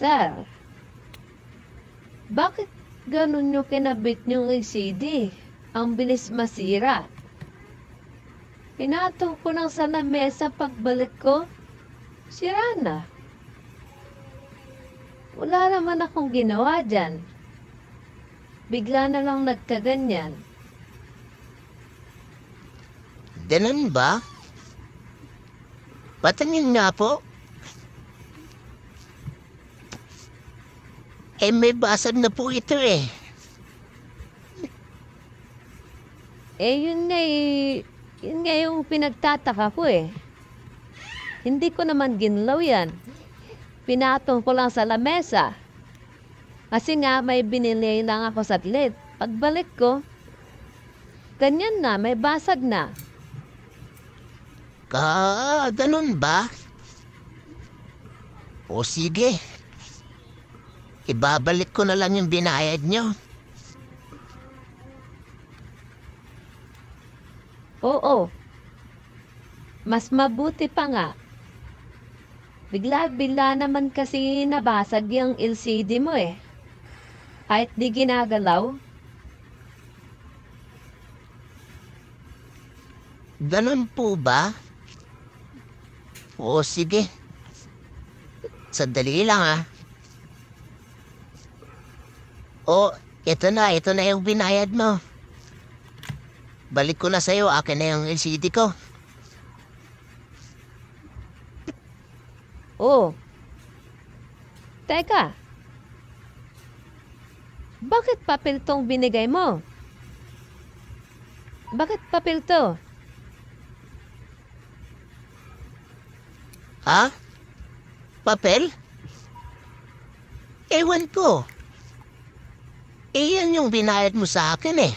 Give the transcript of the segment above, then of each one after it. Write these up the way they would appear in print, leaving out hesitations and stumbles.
Sir, bakit ganun nyo kinabit yung LCD? Ang bilis masira. Pinatong ko lang sa lamesa pagbalik ko. Sira na. Wala naman akong ginawa dyan. Bigla na lang nagkaganyan. Ganun ba? Patingin nga po. May basag na po ito eh. Yun nga yung pinagtataka ko eh. Hindi ko naman ginlaw yan. Pinatong ko lang sa lamesa. Kasi nga may binili lang ako saglit. Pagbalik ko, ganyan na, may basag na. Ganun ba? O sige. Ibabalik ko na lang yung binayad nyo. Oo. Mas mabuti pa nga. Bigla-bigla naman kasi nabasag yung LCD mo eh. Kahit di ginagalaw. Ganun po ba? O sige. Sandali lang ah. Ito na yung binayad mo. Balik ko na sa'yo, akin na yung LCD ko. Oh. Teka. Bakit papel tong binigay mo? Bakit papel to? Ha? Papel? Ewan ko. Yan yung binayad mo sa akin eh.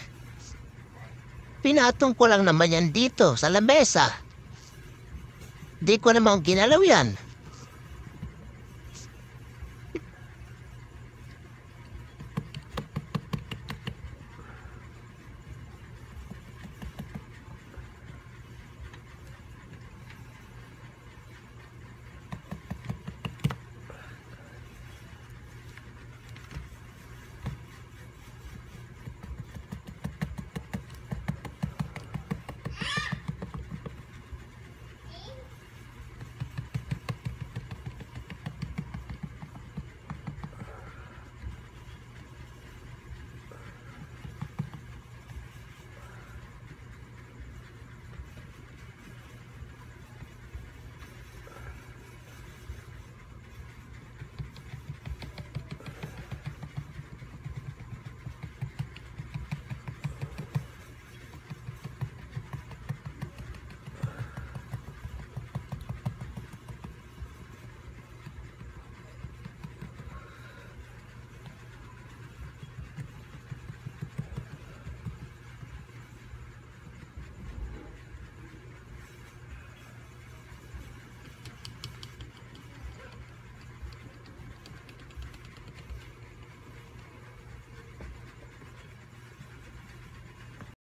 Pinatong ko lang naman yan dito sa lamesa. Di ko naman ginalaw yan.